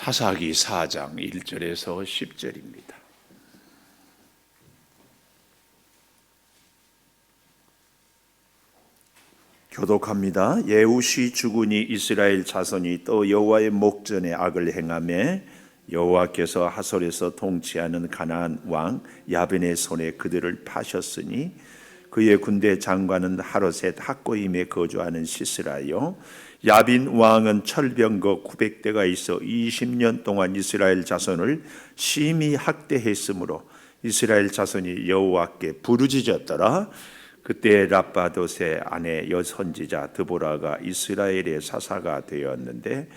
하사기 4장 1절에서 10절입니다. 교독합니다. 예후시 주군이 이스라엘 자손이 또 여호와의 목전에 악을 행하매 여호와께서 하솔에서 통치하는 가나안 왕 야빈의 손에 그들을 파셨으니 그의 군대 장관은 하로셋 학고임에 거주하는 시스라요. 야빈 왕은 철병거 900대가 있어 20년 동안 이스라엘 자손을 심히 학대했으므로 이스라엘 자손이 여호와께 부르짖었더라. 그때 랍바돗의 아내 여선지자 드보라가 이스라엘의 사사가 되었는데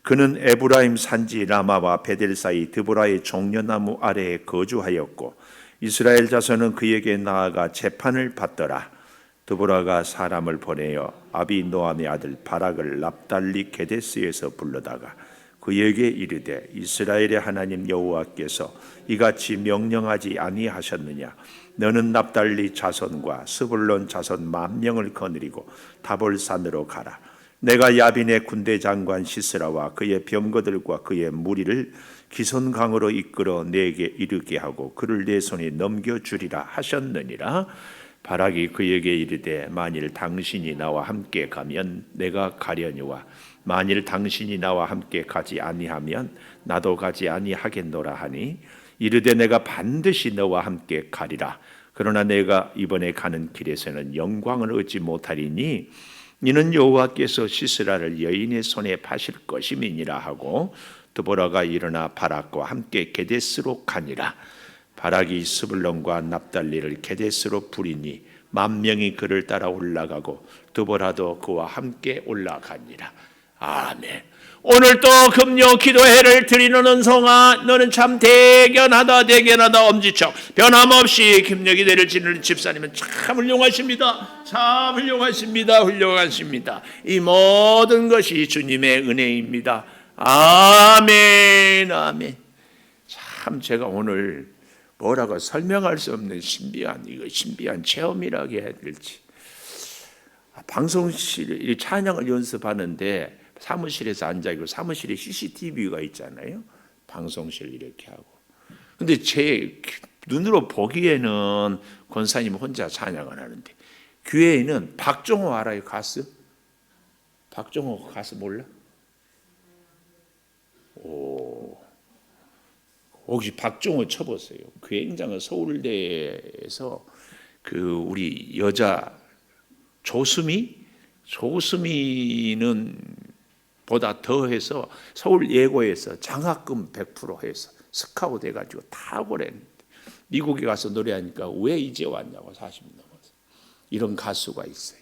그는 에브라임 산지 라마와 베델 사이 드보라의 종려나무 아래에 거주하였고 이스라엘 자손은 그에게 나아가 재판을 받더라. 드보라가 사람을 보내어 아비노함의 아들 바락을 납달리 게데스에서 불러다가 그에게 이르되 이스라엘의 하나님 여호와께서 이같이 명령하지 아니하셨느냐. 너는 납달리 자손과 스불론 자손 10,000명을 거느리고 다볼산으로 가라. 내가 야빈의 군대 장관 시스라와 그의 병거들과 그의 무리를 기손강으로 이끌어 내게 이르게 하고 그를 내 손에 넘겨주리라 하셨느니라. 바락이 그에게 이르되 만일 당신이 나와 함께 가면 내가 가려니와 만일 당신이 나와 함께 가지 아니하면 나도 가지 아니하겠노라 하니 이르되 내가 반드시 너와 함께 가리라. 그러나 내가 이번에 가는 길에서는 영광을 얻지 못하리니 이는 여호와께서 시스라를 여인의 손에 파실 것임이니라 하고 드보라가 일어나 바락과 함께 게데스로 가니라. 바락이 스불론과 납달리를 게데스로 부리니 10,000명이 그를 따라 올라가고 드보라도 그와 함께 올라가니라. 아멘. 오늘도 금요 기도회를 드리는 은송아, 너는 참 대견하다 엄지척 변함없이 김력이 대를 지르는 집사님은 참 훌륭하십니다. 참 훌륭하십니다. 이 모든 것이 주님의 은혜입니다. 아멘. 참 제가 오늘 뭐라고 설명할 수 없는 신비한 체험이라고 해야 될지. 방송실 찬양을 연습하는데 사무실에서 앉아있고 사무실에 CCTV가 있잖아요. 방송실 이렇게 하고. 근데 제 눈으로 보기에는 권사님 혼자 찬양을 하는데 교회에는 박종호 알아요? 가수? 박종호 가수 몰라? 혹시 박종호 쳐보세요. 굉장히 서울대에서 그 우리 여자 조수미는 보다 더해서 서울 예고에서 장학금 100% 해서 스카우트 해가지고 다 보냈는데 미국에 가서 노래하니까 왜 이제 왔냐고 40년 넘어서 이런 가수가 있어요.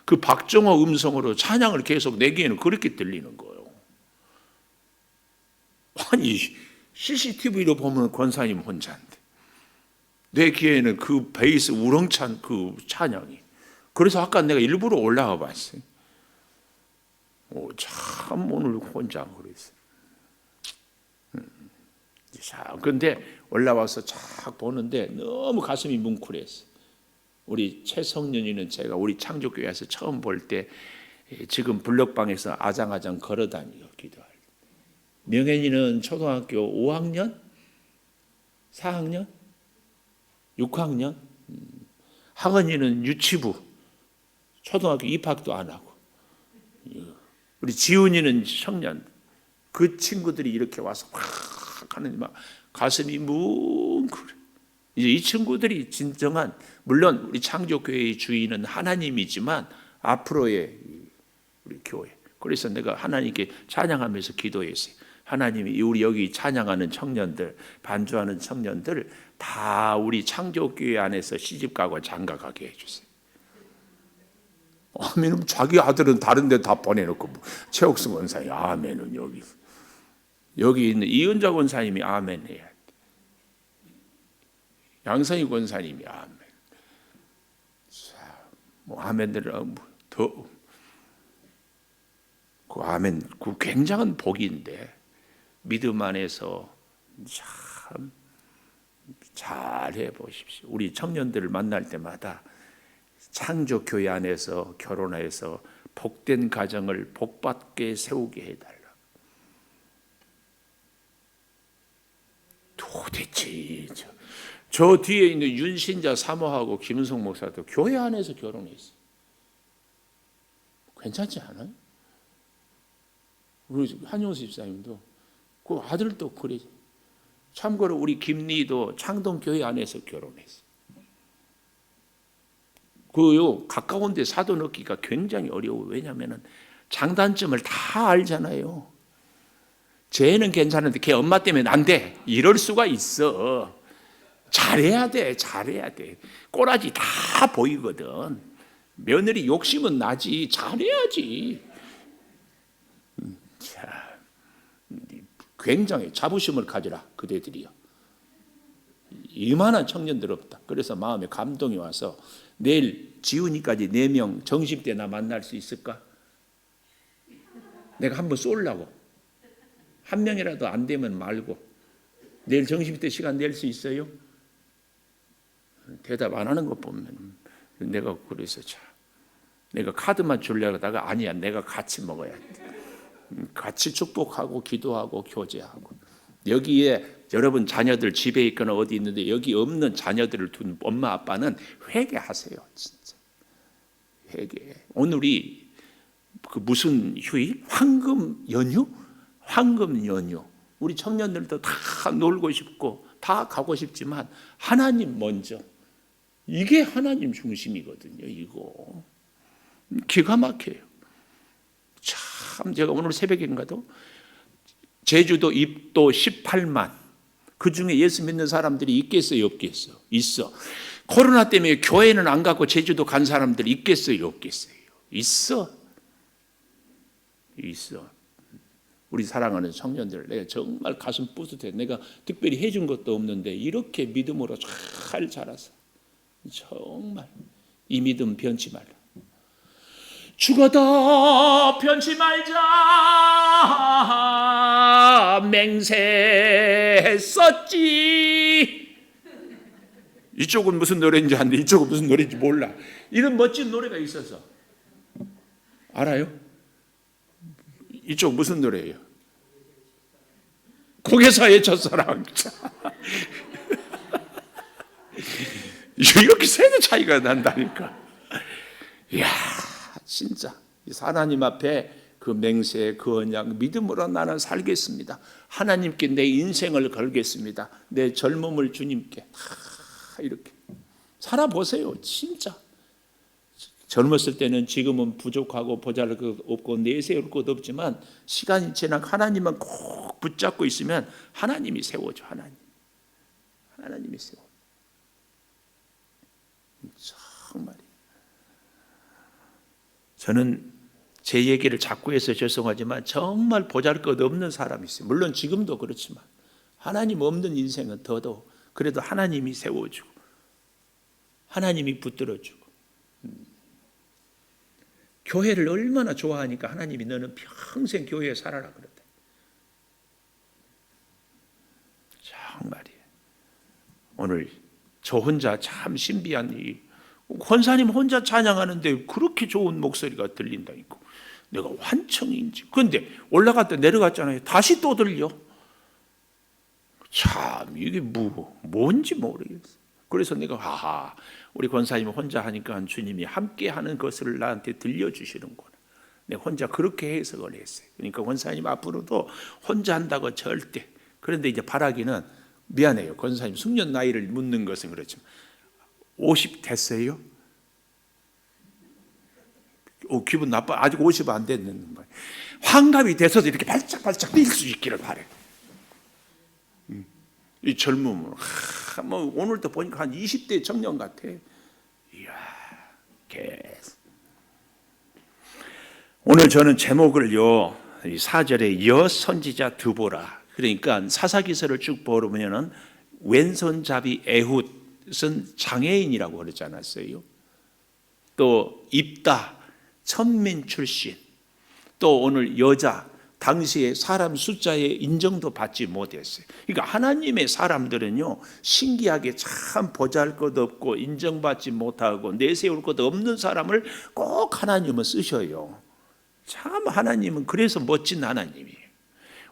그 박종호 음성으로 찬양을 계속 내기에는 그렇게 들리는 거예요. 아니 CCTV로 보면 권사님 혼자인데 내 귀에는 그 베이스 우렁찬 그 찬양이. 그래서 아까 내가 일부러 올라가 봤어요. 참 오늘 혼자 그랬어요. 그런데 올라와서 쫙 보는데 너무 가슴이 뭉클했어요. 우리 최성년이는 제가 우리 창조교회에서 처음 볼 때 지금 블럭방에서 아장아장 걸어다니고 기도할 때. 명현이는 초등학교 5학년? 4학년? 6학년? 학원이는 유치부 초등학교 입학도 안 하고 우리 지훈이는 청년 그 친구들이 이렇게 와서 확 하는 막 가슴이 뭉클해. 이제 이 친구들이 진정한 물론 우리 창조교회의 주인은 하나님이지만 앞으로의 우리 교회. 그래서 내가 하나님께 찬양하면서 기도했어요. 하나님이 우리 여기 찬양하는 청년들 반주하는 청년들 다 우리 창조교회 안에서 시집가고 장가가게 해주세요. 아멘은 자기 아들은 다른 데 다 보내놓고 최옥승 권사님 아멘은 여기 있는 이은자 권사님이 아멘 해야 돼. 양선희 권사님이 아멘. 아멘들은 더 그 아멘 그 굉장한 복인데 믿음 안에서 참 잘해 보십시오. 우리 청년들을 만날 때마다 창조교회 안에서 결혼해서 복된 가정을 복받게 세우게 해달라. 도대체 저 뒤에 있는 윤신자 사모하고 김은성 목사도 교회 안에서 결혼했어요. 괜찮지 않아요? 우리 한용수 집사님도 그 아들도 그래. 참고로 우리 김리도 창동 교회 안에서 결혼했어요. 그요 가까운 데 사도 넣기가 굉장히 어려워요. 왜냐하면 장단점을 다 알잖아요. 쟤는 괜찮은데 걔 엄마 때문에 안 돼. 이럴 수가 있어. 잘해야 돼. 잘해야 돼. 꼬라지 다 보이거든. 며느리 욕심은 나지. 잘해야지. 자, 굉장히 자부심을 가지라. 그대들이요. 이만한 청년들 없다. 그래서 마음에 감동이 와서 내일 지훈이까지 4명 정심 때 나 만날 수 있을까? 내가 한번 쏠라고. 한 명이라도 안 되면 말고. 내일 정심 때 시간 낼 수 있어요? 대답 안 하는 것 보면 내가 그래서 내가 카드만 주려고 하다가 아니야. 내가 같이 먹어야 돼. 같이 축복하고 기도하고 교제하고. 여기에 여러분 자녀들 집에 있거나 어디 있는데 여기 없는 자녀들을 둔 엄마 아빠는 회개하세요. 진짜 회개. 오늘이 그 무슨 휴일? 황금 연휴? 황금 연휴. 우리 청년들도 다 놀고 싶고 다 가고 싶지만 하나님 먼저. 이게 하나님 중심이거든요. 이거 기가 막혀요. 참 제가 오늘 새벽인가도 제주도 입도 18만 그 중에 예수 믿는 사람들이 있겠어요? 없겠어요? 있어. 코로나 때문에 교회는 안 가고 제주도 간 사람들이 있겠어요? 없겠어요? 있어. 우리 사랑하는 청년들, 내가 정말 가슴 뿌듯해. 내가 특별히 해준 것도 없는데 이렇게 믿음으로 잘 자라서 정말 이 믿음 변치 말라. 죽어도 변치 말자 맹세했었지. 이쪽은 무슨 노래인지 아는데 이쪽은 무슨 노래인지 몰라. 이런 멋진 노래가 있어서 알아요? 이쪽 무슨 노래예요? 고개사의 첫사랑. 이렇게 세대 차이가 난다니까. 이야, 진짜 하나님 앞에 그 맹세, 그 언약 믿음으로 나는 살겠습니다. 하나님께 내 인생을 걸겠습니다. 내 젊음을 주님께 이렇게 살아보세요. 진짜 젊었을 때는 지금은 부족하고 보잘것없고 내세울 것 없지만 시간이 지나 하나님만 꼭 붙잡고 있으면 하나님이 세워줘. 하나님이 세워. 정말이에요. 저는 제 얘기를 자꾸 해서 죄송하지만 정말 보잘것없는 사람이 있어요. 물론 지금도 그렇지만 하나님 없는 인생은 더더욱 그래도 하나님이 세워주고 하나님이 붙들어주고 교회를 얼마나 좋아하니까 하나님이 너는 평생 교회에 살아라 그랬다. 정말이에요. 오늘 저 혼자 참 신비한 이 권사님 혼자 찬양하는데 그렇게 좋은 목소리가 들린다니까. 내가 환청인지. 그런데 올라갔다 내려갔잖아요. 다시 또 들려. 참 이게 뭔지 모르겠어. 그래서 내가 우리 권사님 혼자 하니까 주님이 함께하는 것을 나한테 들려주시는구나. 내가 혼자 그렇게 해석을 했어요. 그러니까 권사님 앞으로도 혼자 한다고 절대. 그런데 이제 바라기는 미안해요. 권사님 숙련 나이를 묻는 것은 그렇지만 50 됐어요? 기분 나빠. 아직 50 안 됐는 거예요. 환갑이 돼서도 이렇게 발짝발짝 뛸 수 있기를 바래. 이 젊음으로 뭐 오늘도 보니까 한 20대 청년 같아. 이야, 오늘 저는 제목을요 4절에 여선지자 드보라. 그러니까 사사기서를 쭉 보면은 왼손잡이 에훗은 장애인이라고 그러지 않았어요? 또 입다 천민 출신. 또 오늘 여자 당시에 사람 숫자에 인정도 받지 못했어요. 그러니까 하나님의 사람들은요 신기하게 참 보잘것없고 인정받지 못하고 내세울 것 없는 사람을 꼭 하나님은 쓰셔요. 참 하나님은 그래서 멋진 하나님이에요.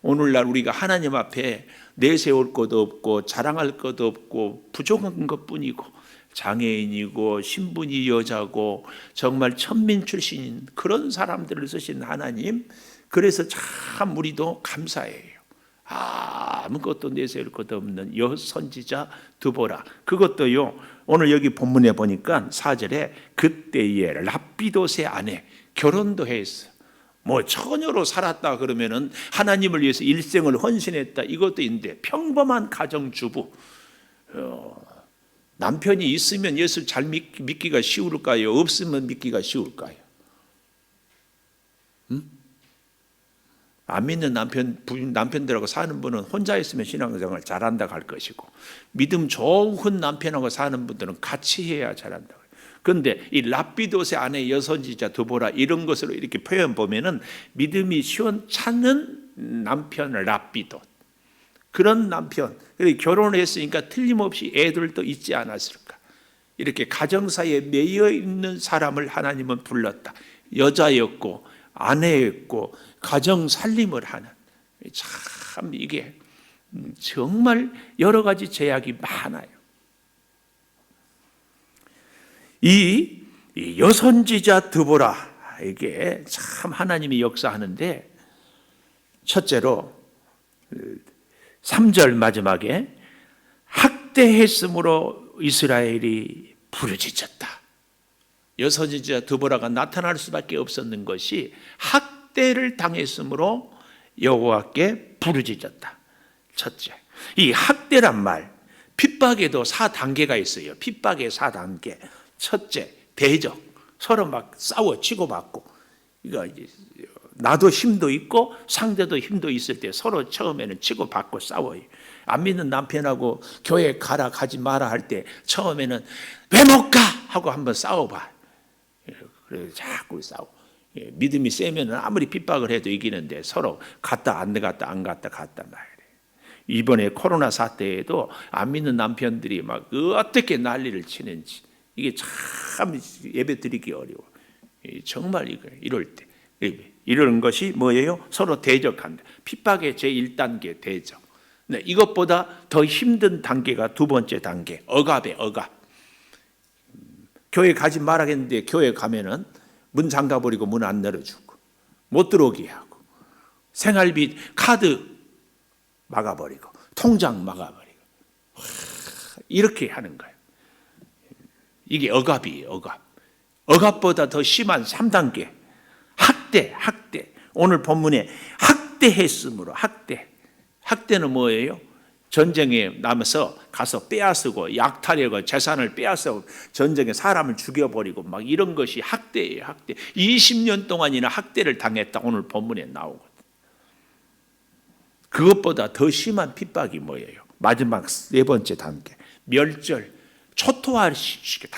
오늘날 우리가 하나님 앞에 내세울 것도 없고 자랑할 것도 없고 부족한 것뿐이고 장애인이고 신분이 여자고 정말 천민 출신인 그런 사람들을 쓰신 하나님, 그래서 참 우리도 감사해요. 아무것도 내세울 것도 없는 여선지자 드보라, 그것도요 오늘 여기 본문에 보니까 4절에 그때에 랍비도세 아내, 결혼도 했어. 뭐 처녀로 살았다 그러면은 하나님을 위해서 일생을 헌신했다 이것도 있는데, 평범한 가정주부, 남편이 있으면 예수 잘 믿기가 쉬울까요? 없으면 믿기가 쉬울까요? 안 믿는 남편들하고 사는 분은 혼자 있으면 신앙생활 잘한다 할 것이고, 믿음 좋은 남편하고 사는 분들은 같이 해야 잘한다. 그런데 이 랍비도세 아내 여선지자 드보라 이런 것으로 이렇게 표현 보면은 믿음이 시원찮은 남편 랍비도, 그런 남편, 결혼을 했으니까 틀림없이 애들도 있지 않았을까. 이렇게 가정사에 매여 있는 사람을 하나님은 불렀다. 여자였고 아내였고 가정 살림을 하는, 참 이게 정말 여러 가지 제약이 많아요. 이 여선지자 드보라에게 참 하나님이 역사하는데, 첫째로 3절 마지막에 학대했으므로 이스라엘이 부르짖었다. 여선지자 드보라가 나타날 수밖에 없었는 것이 학대를 당했으므로 여호와께 부르짖었다. 첫째, 이 학대란 말, 핍박에도 4단계가 있어요. 핍박의 4단계. 첫째, 대적, 서로 막 싸워 치고받고, 이거 나도 힘도 있고 상대도 힘도 있을 때 서로 처음에는 치고받고 싸워요. 안 믿는 남편하고 교회 가지 마라 할 때 처음에는 왜 못 가? 하고 한번 싸워봐. 그래서 자꾸 싸워. 믿음이 세면 아무리 핍박을 해도 이기는데 서로 갔다 안 갔다 안 갔다 갔단 말이에요. 이번에 코로나 사태에도 안 믿는 남편들이 막 어떻게 난리를 치는지, 이게 참 예배 드리기 어려워. 정말 이럴 때 이런 것이 뭐예요? 서로 대적한다. 핍박의 제1단계 대적. 네, 이것보다 더 힘든 단계가 두 번째 단계, 억압의 억압. 교회 가지 말라겠는데 교회 가면은 문 잠가버리고 문 안 열어주고 못 들어오게 하고, 생활비 카드 막아버리고 통장 막아버리고, 이렇게 하는 거예요. 이게 억압이에요. 억압. 억압보다 더 심한 3단계 학대. 오늘 본문에 학대했으므로, 학대는 뭐예요? 전쟁에 남아서 가서 빼앗고 약탈하고 재산을 빼앗어 전쟁에 사람을 죽여버리고 막 이런 것이 학대예요. 학대. 20년 동안이나 학대를 당했다 오늘 본문에 나오거든. 그것보다 더 심한 핍박이 뭐예요? 마지막 네 번째 단계, 멸절, 초토화시키고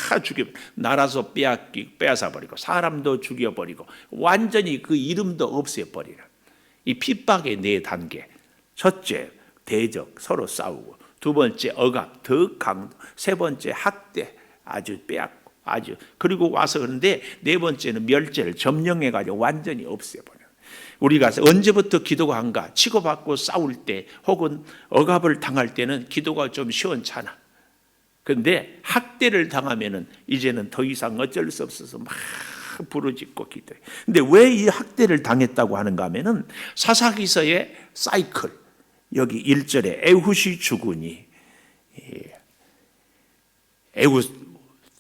다 죽여, 나라도 빼앗아버리고 사람도 죽여버리고 완전히 그 이름도 없애버리는 이 핍박의 네 단계. 첫째, 대적, 서로 싸우고, 두 번째 억압, 더 강도, 세 번째 학대, 아주 빼앗고 아주, 그리고 와서 그런데 네 번째는 멸절, 점령해가지고 완전히 없애버려. 우리가 언제부터 기도가 한가? 치고받고 싸울 때 혹은 억압을 당할 때는 기도가 좀 시원찮아. 그런데 학대를 당하면은 이제는 더 이상 어쩔 수 없어서 막 부르짖고 기도해. 근데 왜 이 학대를 당했다고 하는가 하면은 사사기서의 사이클, 여기 1절에 에훗이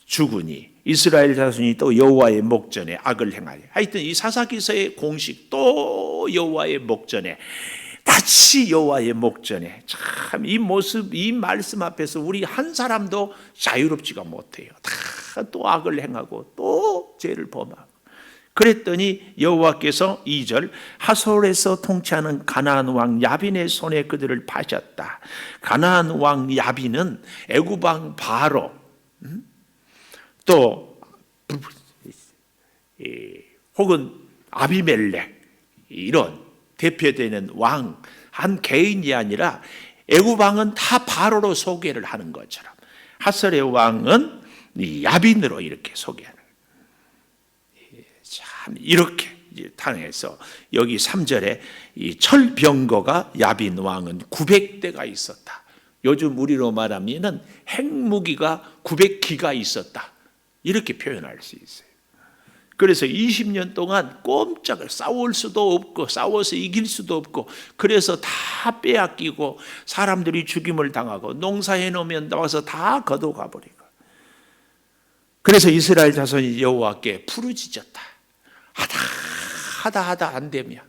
죽으니 이스라엘 자손이 또 여호와의 목전에 악을 행하리. 하여튼 이 사사기서의 공식, 또 여호와의 목전에, 다시 여호와의 목전에. 참 이 모습, 이 말씀 앞에서 우리 한 사람도 자유롭지가 못해요. 다 또 악을 행하고 또 죄를 범하고. 그랬더니 여호와께서 2절, 하솔에서 통치하는 가나안 왕 야빈의 손에 그들을 파셨다. 가나안 왕 야빈은 애굽 왕 바로, 또 혹은 아비멜렉, 이런 대표되는 왕 한 개인이 아니라 애굽 왕은 다 바로로 소개를 하는 것처럼 하솔의 왕은 야빈으로 이렇게 소개하는 거예요. 참 이렇게 당해서 여기 3절에 이 철병거가 야빈 왕은 900대가 있었다. 요즘 우리로 말하면은 핵무기가 900기가 있었다. 이렇게 표현할 수 있어요. 그래서 20년 동안 꼼짝을 싸울 수도 없고 싸워서 이길 수도 없고 그래서 다 빼앗기고 사람들이 죽임을 당하고 농사해 놓으면 나와서 다 걷어가 버리고 그래서 이스라엘 자손이 여호와께 부르짖었다. 하다 안 되면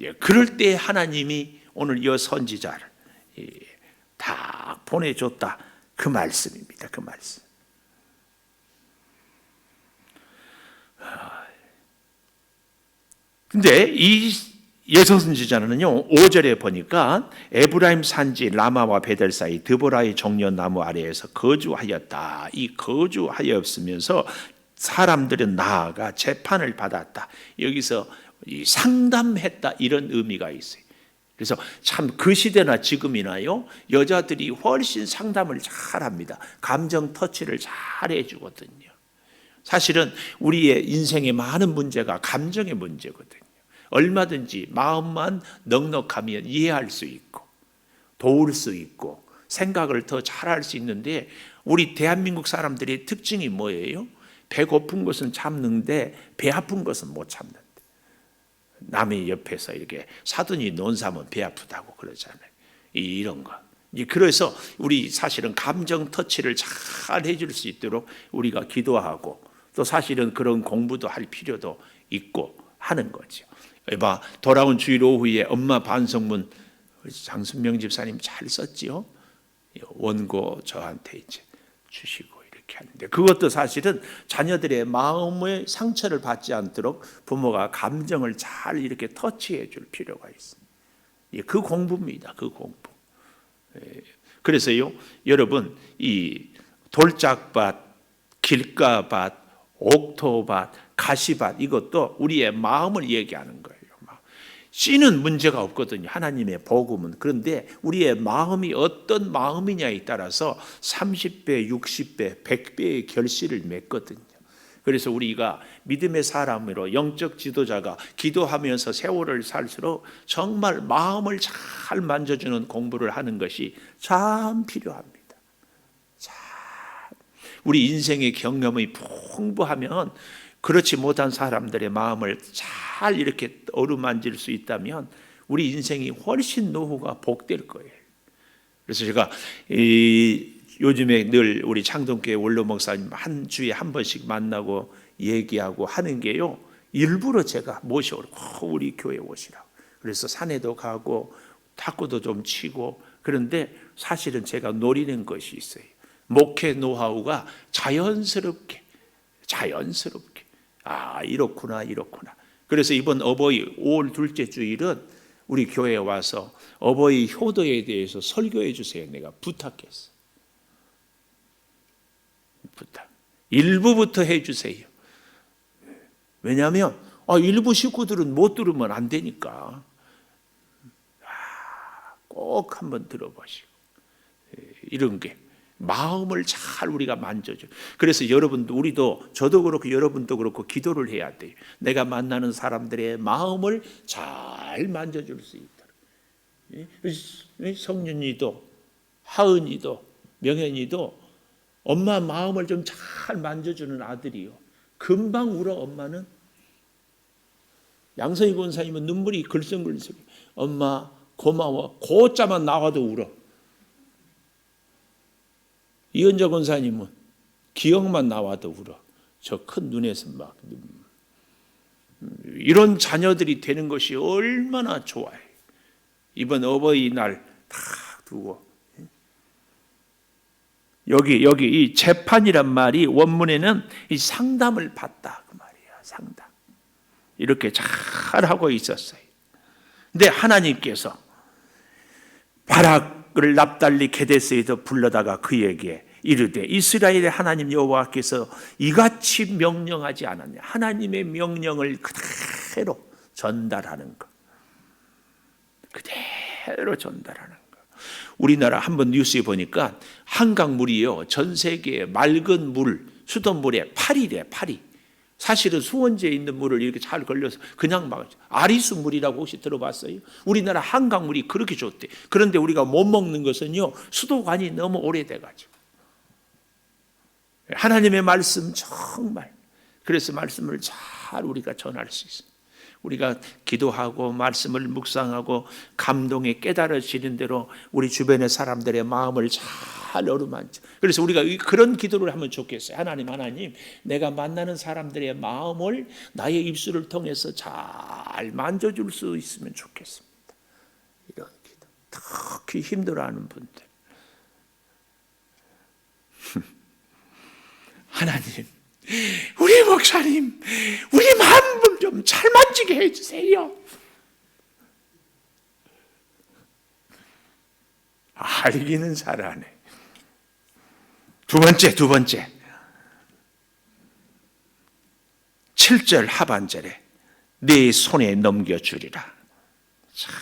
예, 그럴 때 하나님이 오늘 이 선지자를 다 보내줬다. 그 말씀입니다. 그 말씀. 근데 이 예선지자는요 5절에 보니까 에브라임 산지 라마와 베델 사이 드보라의 정년나무 아래에서 거주하였다. 이 거주하였으면서 사람들은 나아가 재판을 받았다. 여기서 이 상담했다 이런 의미가 있어요. 그래서 참 그 시대나 지금이나요 여자들이 훨씬 상담을 잘합니다. 감정 터치를 잘 해주거든요. 사실은 우리의 인생의 많은 문제가 감정의 문제거든요. 얼마든지 마음만 넉넉하면 이해할 수 있고 도울 수 있고 생각을 더 잘할 수 있는데 우리 대한민국 사람들의 특징이 뭐예요? 배고픈 것은 참는데 배 아픈 것은 못 참는데 남의 옆에서 이렇게 사돈이 논사면 배 아프다고 그러잖아요. 이런 거. 그래서 우리 사실은 감정 터치를 잘 해줄 수 있도록 우리가 기도하고 또 사실은 그런 공부도 할 필요도 있고 하는 거죠. 봐, 돌아온 주일 오후에 엄마 반성문 장순명 집사님 잘 썼지요. 원고 저한테 이제 주시고 이렇게 하는데 그것도 사실은 자녀들의 마음의 상처를 받지 않도록 부모가 감정을 잘 이렇게 터치해 줄 필요가 있습니다. 그 공부입니다. 그 공부. 그래서요, 여러분 이 돌짝밭, 길가밭, 옥토밭, 가시밭 이것도 우리의 마음을 얘기하는 거예요. 씨는 문제가 없거든요. 하나님의 복음은. 그런데 우리의 마음이 어떤 마음이냐에 따라서 30배, 60배, 100배의 결실을 맺거든요. 그래서 우리가 믿음의 사람으로 영적 지도자가 기도하면서 세월을 살수록 정말 마음을 잘 만져주는 공부를 하는 것이 참 필요합니다. 참 우리 인생의 경험이 풍부하면 그렇지 못한 사람들의 마음을 잘 이렇게 어루만질 수 있다면 우리 인생이 훨씬 노후가 복될 거예요. 그래서 제가 요즘에 늘 우리 창동교회 원로 목사님 한 주에 한 번씩 만나고 얘기하고 하는 게요. 일부러 제가 모셔오고 우리 교회 오시라고. 그래서 산에도 가고 탁구도 좀 치고 그런데 사실은 제가 노리는 것이 있어요. 목회 노하우가 자연스럽게 이렇구나. 그래서 이번 어버이 5월 둘째 주일은 우리 교회에 와서 어버이 효도에 대해서 설교해 주세요. 내가 부탁했어. 일부부터 해 주세요. 왜냐하면 일부 식구들은 못 들으면 안 되니까 꼭 한번 들어보시고 이런 게 마음을 잘 우리가 만져줘. 그래서 여러분도 우리도 저도 그렇고 여러분도 그렇고 기도를 해야 돼요. 내가 만나는 사람들의 마음을 잘 만져줄 수 있도록. 성윤이도 하은이도 명현이도 엄마 마음을 좀 잘 만져주는 아들이요. 금방 울어. 엄마는 양성희 권사님은 눈물이 글썽글썽. 엄마 고마워. 고자만 나와도 울어. 이은자 권사님은 기억만 나와도 울어. 저 큰 눈에서 막 이런 자녀들이 되는 것이 얼마나 좋아요. 이번 어버이날 다 두고 여기 이 재판이란 말이 원문에는 이 상담을 받다 그 말이야. 상담 이렇게 잘 하고 있었어요. 근데 하나님께서 바락을 납달리 게데스에서 불러다가 그에게 이르되 이스라엘의 하나님 여호와께서 이같이 명령하지 않았냐. 하나님의 명령을 그대로 전달하는 것. 그대로 전달하는 것. 우리나라 한번 뉴스에 보니까 한강물이요 전 세계의 맑은 물 수돗물의 8위래. 8위. 사실은 수원지에 있는 물을 이렇게 잘 걸려서 그냥 막 아리수 물이라고 혹시 들어봤어요? 우리나라 한강물이 그렇게 좋대. 그런데 우리가 못 먹는 것은요, 수도관이 너무 오래돼가지고. 하나님의 말씀 정말, 그래서 말씀을 잘 우리가 전할 수 있어요. 우리가 기도하고 말씀을 묵상하고 감동에 깨달아지는 대로 우리 주변의 사람들의 마음을 잘 어루만져. 그래서 우리가 그런 기도를 하면 좋겠어요. 하나님, 내가 만나는 사람들의 마음을 나의 입술을 통해서 잘 만져줄 수 있으면 좋겠습니다. 이런 기도. 특히 힘들어하는 분들. 하나님, 우리 목사님, 우리 마음을 좀 잘 만지게 해주세요. 알기는 잘하네. 두 번째 7절 하반절에 내 손에 넘겨주리라. 참,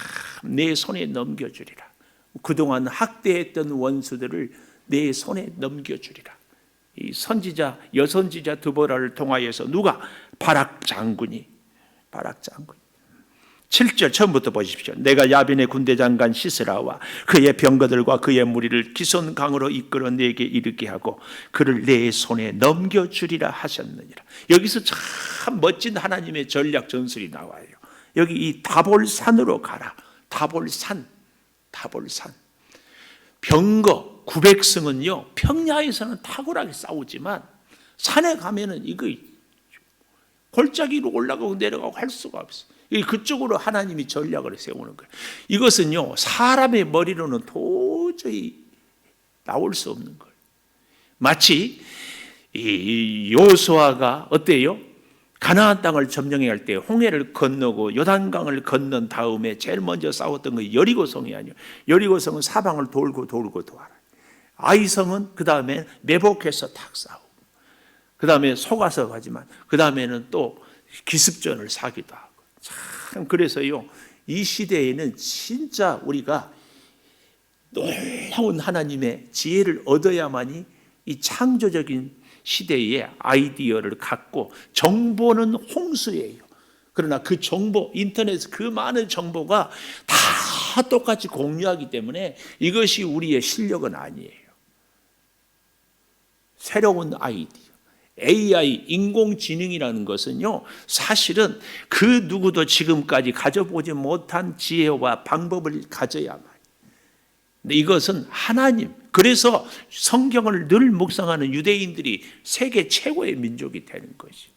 내 손에 넘겨주리라. 그동안 학대했던 원수들을 내 손에 넘겨주리라. 이 선지자, 여선지자 드보라를 통하여서 누가? 바락 장군이 7절 처음부터 보십시오. 내가 야빈의 군대장관 시스라와 그의 병거들과 그의 무리를 기손강으로 이끌어 내게 이르게 하고 그를 내 손에 넘겨주리라 하셨느니라. 여기서 참 멋진 하나님의 전략 전술이 나와요. 여기 이 다볼산으로 가라. 다볼산. 병거 900승은요 평야에서는 탁월하게 싸우지만 산에 가면은 이거 골짜기로 올라가고 내려가고 할 수가 없어. 그쪽으로 하나님이 전략을 세우는 거예요. 이것은요 사람의 머리로는 도저히 나올 수 없는 거예요. 마치 이 여호수아가 어때요? 가나안 땅을 점령해 갈 때 홍해를 건너고 요단강을 건넌 다음에 제일 먼저 싸웠던 거 여리고성이 아니에요. 여리고성은 사방을 돌고 돌아. 아이성은 그 다음에 매복해서 탁 싸우고, 그 다음에 속아서 가지만, 그 다음에는 또 기습전을 사기도 하고. 참, 그래서요, 이 시대에는 진짜 우리가 놀라운 하나님의 지혜를 얻어야만이 이 창조적인 시대의 아이디어를 갖고, 정보는 홍수예요. 그러나 그 정보, 인터넷 그 많은 정보가 다 똑같이 공유하기 때문에 이것이 우리의 실력은 아니에요. 새로운 아이디어, AI, 인공지능이라는 것은요, 사실은 그 누구도 지금까지 가져보지 못한 지혜와 방법을 가져야만. 근데 이것은 하나님, 그래서 성경을 늘 묵상하는 유대인들이 세계 최고의 민족이 되는 것이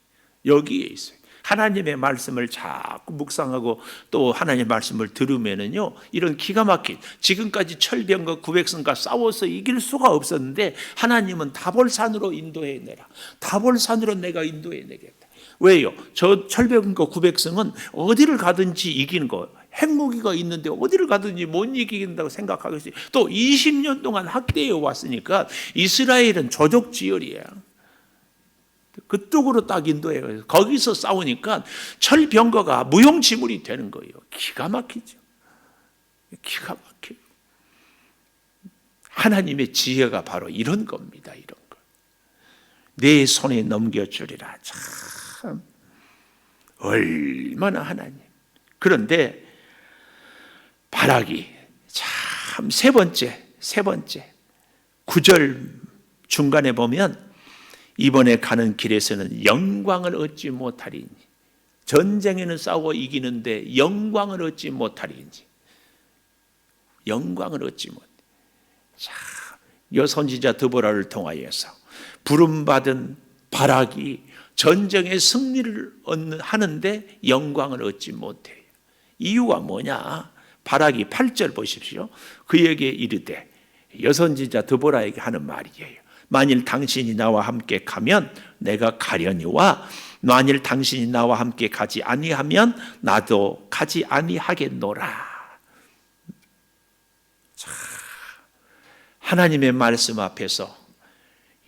여기에 있어요. 하나님의 말씀을 자꾸 묵상하고 또 하나님의 말씀을 들으면은요, 이런 기가 막힌, 지금까지 철병과 900승과 싸워서 이길 수가 없었는데 하나님은 다볼산으로 인도해내라. 다볼산으로 내가 인도해내겠다. 왜요? 저 철병과 900승은 어디를 가든지 이기는 거, 핵무기가 있는데 어디를 가든지 못 이긴다고 생각하겠어요. 또 20년 동안 학대해 왔으니까 이스라엘은 조족지열이에요. 그쪽으로 딱 인도해요. 거기서 싸우니까 철병거가 무용지물이 되는 거예요. 기가 막히죠. 기가 막혀요. 하나님의 지혜가 바로 이런 겁니다. 이런 거. 내 손에 넘겨주리라. 참 얼마나 하나님. 그런데 바락이 참 세 번째 9절 중간에 보면 이번에 가는 길에서는 영광을 얻지 못하리니, 전쟁에는 싸워 이기는데 영광을 얻지 못하리니, 영광을 얻지 못해. 자, 여선지자 드보라를 통하여서 부름받은 바락이 전쟁의 승리를 하는데 영광을 얻지 못해요. 이유가 뭐냐? 바락이 8절 보십시오. 그에게 이르되, 여선지자 드보라에게 하는 말이에요. 만일 당신이 나와 함께 가면 내가 가려니와 만일 당신이 나와 함께 가지 아니하면 나도 가지 아니하겠노라. 자, 하나님의 말씀 앞에서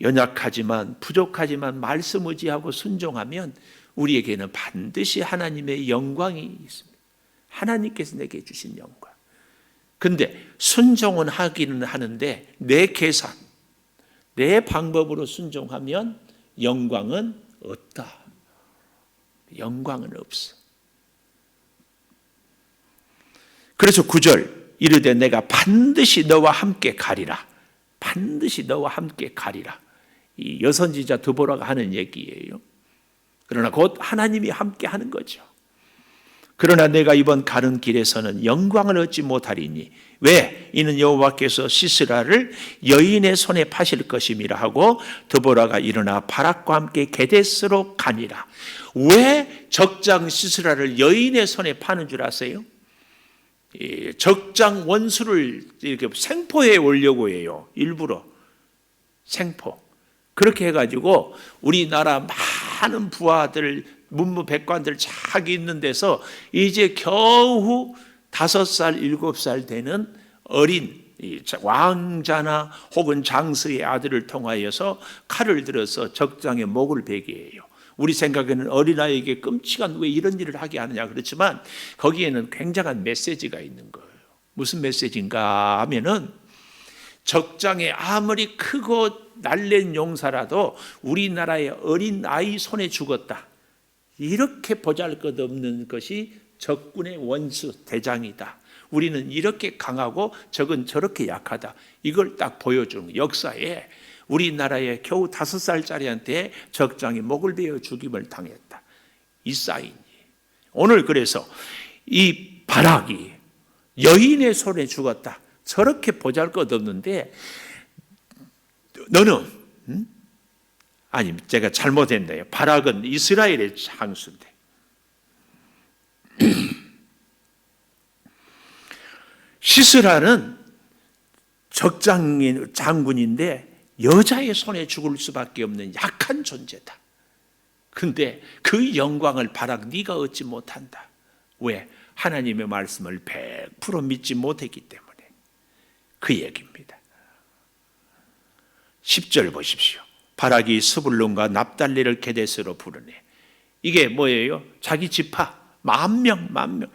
연약하지만 부족하지만 말씀 의지하고 순종하면 우리에게는 반드시 하나님의 영광이 있습니다. 하나님께서 내게 주신 영광. 근데 순종은 하기는 하는데 내 계산, 내 방법으로 순종하면 영광은 없다. 영광은 없어. 그래서 9절 이르되 내가 반드시 너와 함께 가리라. 반드시 너와 함께 가리라. 이 여선지자 드보라가 하는 얘기예요. 그러나 곧 하나님이 함께 하는 거죠. 그러나 내가 이번 가는 길에서는 영광을 얻지 못하리니 왜? 이는 여호와께서 시스라를 여인의 손에 파실 것임이라 하고 드보라가 일어나 바락과 함께 게데스로 가니라. 왜 적장 시스라를 여인의 손에 파는 줄 아세요? 적장 원수를 이렇게 생포해 오려고 해요. 일부러 생포. 그렇게 해가지고 우리나라 많은 부하들, 문무백관들 자기 있는 데서 이제 겨우 5살, 7살 되는 어린 왕자나 혹은 장수의 아들을 통하여서 칼을 들어서 적장의 목을 베게 해요. 우리 생각에는 어린아이에게 끔찍한 왜 이런 일을 하게 하느냐 그렇지만 거기에는 굉장한 메시지가 있는 거예요. 무슨 메시지인가 하면은 적장에 아무리 크고 날랜 용사라도 우리나라의 어린아이 손에 죽었다. 이렇게 보잘것없는 것이 적군의 원수 대장이다. 우리는 이렇게 강하고 적은 저렇게 약하다. 이걸 딱 보여주는 역사에 우리나라에 겨우 5살짜리한테 적장이 목을 베어 죽임을 당했다. 이 사인이. 오늘 그래서 이 바락이 여인의 손에 죽었다. 저렇게 보잘것없는데 너는 아니 제가 잘못했네요. 바락은 이스라엘의 장수인데 시스라는 적장인 장군인데 여자의 손에 죽을 수밖에 없는 약한 존재다. 근데 그 영광을 바락 네가 얻지 못한다. 왜? 하나님의 말씀을 100% 믿지 못했기 때문에. 그 얘기입니다. 10절 보십시오. 바락이 스불론과 납달리를 게데스로 부르네. 이게 뭐예요? 자기 지파 10,000명, 10,000명,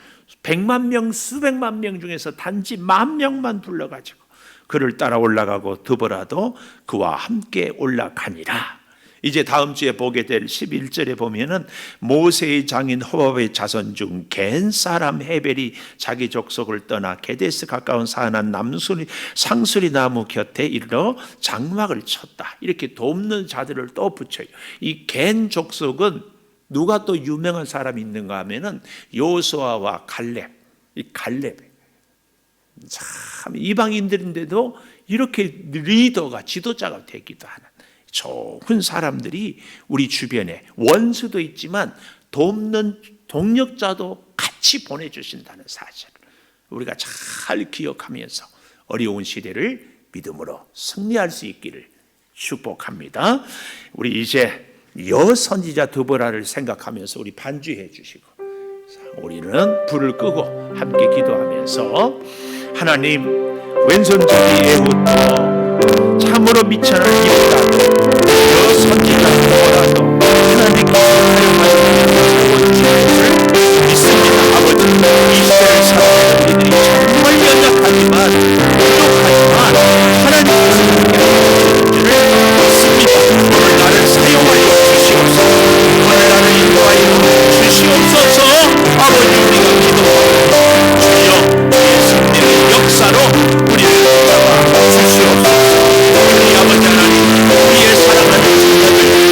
100만 명, 수백만 명 중에서 단지 10,000명만 불러가지고 그를 따라 올라가고 드보라도 그와 함께 올라가니라. 이제 다음 주에 보게 될 11절에 보면은 모세의 장인 호밥의 자손 중 겐 사람 헤벨이 자기 족속을 떠나 게데스 가까운 산한 상수리 나무 곁에 이르러 장막을 쳤다. 이렇게 돕는 자들을 또 붙여요. 이 겐 족속은 누가 또 유명한 사람이 있는가 하면은 요수아와 갈렙. 이 갈렙. 참 이방인들인데도 이렇게 리더가 지도자가 되기도 하는 좋은 사람들이 우리 주변에 원수도 있지만 돕는 동력자도 같이 보내주신다는 사실을 우리가 잘 기억하면서 어려운 시대를 믿음으로 승리할 수 있기를 축복합니다. 우리 이제 여선지자 드보라를 생각하면서 우리 반주해 주시고 우리는 불을 끄고 함께 기도하면서 하나님 왼손잡이 예후도 참으로 미천한 이보다도 여선지자 드보라도 하나님께서 사용하시는 것을 믿습니다. 아버지 이 시대를 살아가는 우리들이 정말 연약하지만 부족하지만 하나님께서 함께 하시는 줄을 믿습니다. 오늘 나를 사용하여 주시옵소서. 오늘 나를 인도하여 주시옵소서. 아버지 우리가 기도하고 주여 예수님의 역사로 우리를 붙잡아 주시옵소서. 우리 아버지 하나님 우리의 사랑하는 자들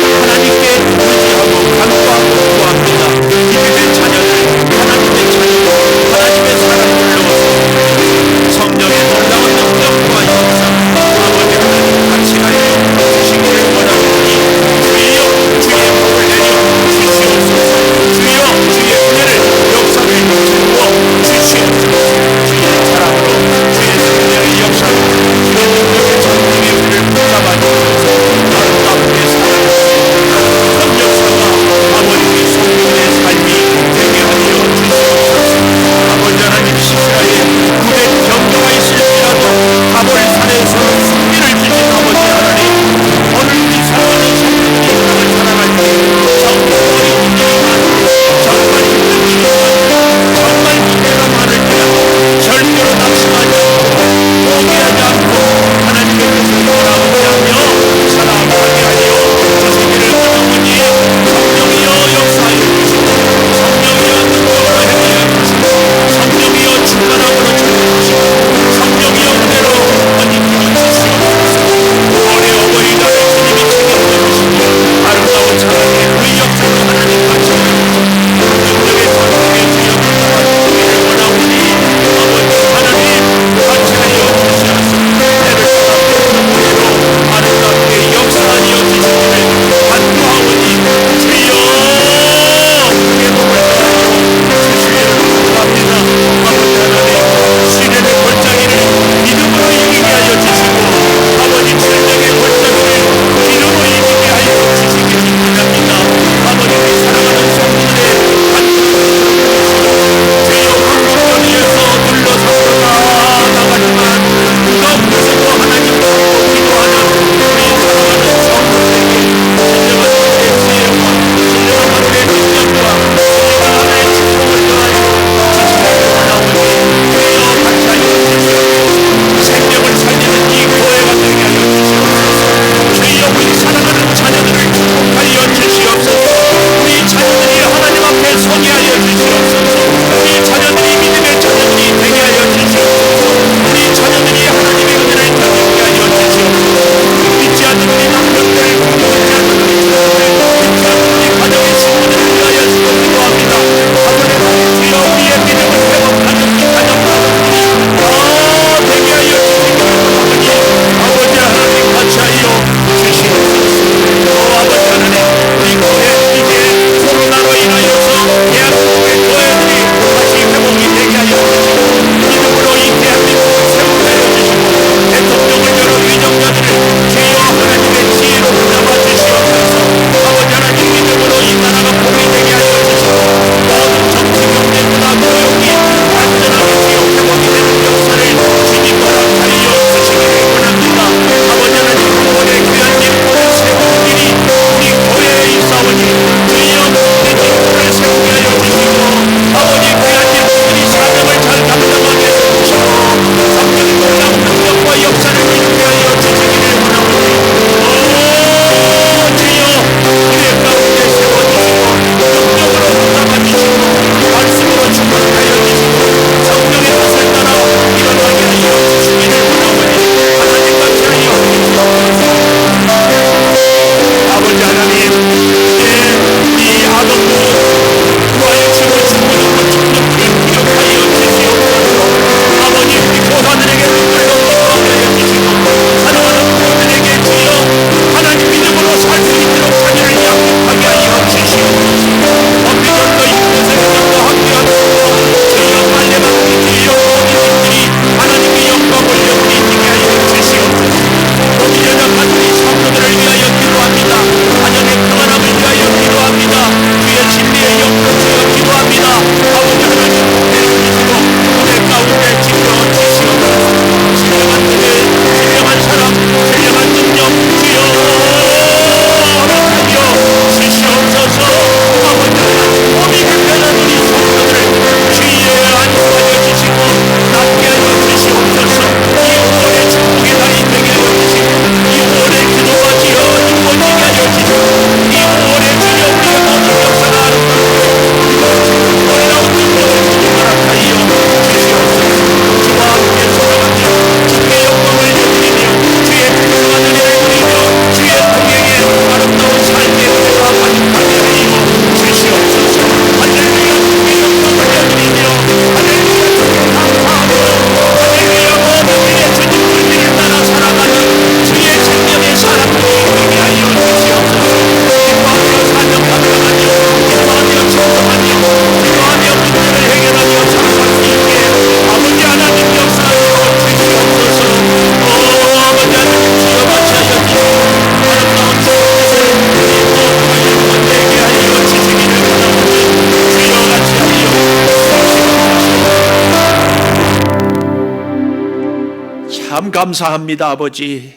참 감사합니다. 아버지,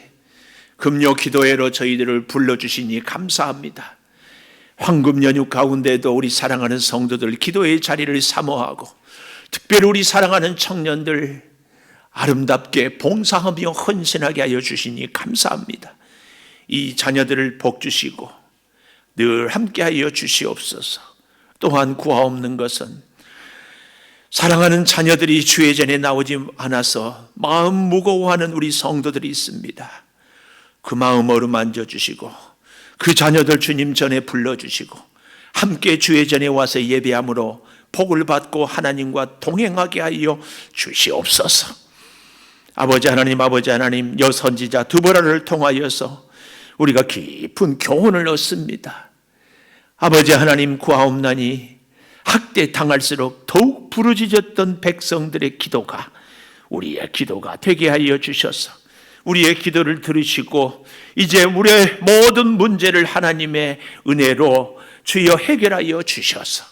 금요 기도회로 저희들을 불러주시니 감사합니다. 황금 연휴 가운데도 우리 사랑하는 성도들 기도의 자리를 사모하고, 특별히 우리 사랑하는 청년들 아름답게 봉사하며 헌신하게 하여 주시니 감사합니다. 이 자녀들을 복 주시고 늘 함께 하여 주시옵소서. 또한 구하옵는 것은 사랑하는 자녀들이 주의 전에 나오지 않아서 마음 무거워하는 우리 성도들이 있습니다. 그 마음 어루만져 주시고 그 자녀들 주님 전에 불러주시고 함께 주의 전에 와서 예배함으로 복을 받고 하나님과 동행하게 하여 주시옵소서. 아버지 하나님, 여선지자 드보라를 통하여서 우리가 깊은 교훈을 얻습니다. 아버지 하나님, 구하옵나니 학대 당할수록 더욱 부르짖었던 백성들의 기도가 우리의 기도가 되게 하여 주셔서 우리의 기도를 들으시고 이제 우리의 모든 문제를 하나님의 은혜로 주여 해결하여 주셔서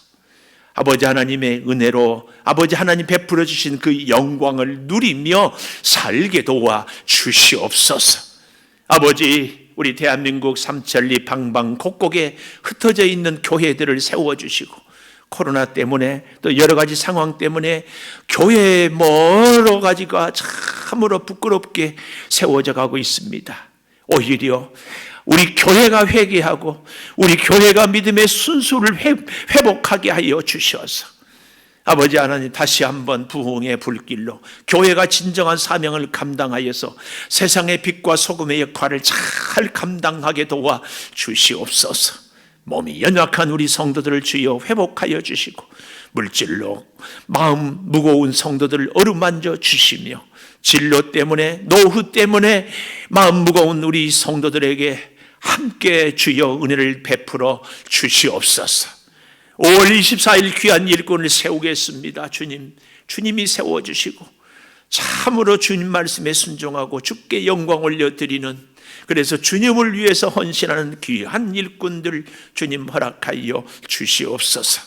아버지 하나님의 은혜로 아버지 하나님 베풀어 주신 그 영광을 누리며 살게 도와 주시옵소서. 아버지, 우리 대한민국 삼천리 방방곡곡에 흩어져 있는 교회들을 세워주시고 코로나 때문에 또 여러 가지 상황 때문에 교회의 여러 가지가 참으로 부끄럽게 세워져 가고 있습니다. 오히려 우리 교회가 회개하고 우리 교회가 믿음의 순수를 회복하게 하여 주셔서 아버지 하나님 다시 한번 부흥의 불길로 교회가 진정한 사명을 감당하여서 세상의 빛과 소금의 역할을 잘 감당하게 도와 주시옵소서. 몸이 연약한 우리 성도들을 주여 회복하여 주시고 물질로 마음 무거운 성도들을 어루만져 주시며 진로 때문에 노후 때문에 마음 무거운 우리 성도들에게 함께 주여 은혜를 베풀어 주시옵소서. 5월 24일 귀한 일꾼을 세우겠습니다. 주님이 세워주시고 참으로 주님 말씀에 순종하고 주께 영광 올려드리는, 그래서 주님을 위해서 헌신하는 귀한 일꾼들 주님 허락하여 주시옵소서.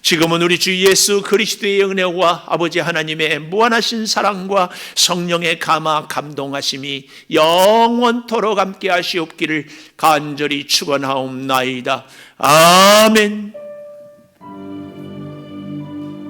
지금은 우리 주 예수 그리스도의 은혜와 아버지 하나님의 무한하신 사랑과 성령의 감화 감동하심이 영원토록 함께 하시옵기를 간절히 축원하옵나이다. 아멘.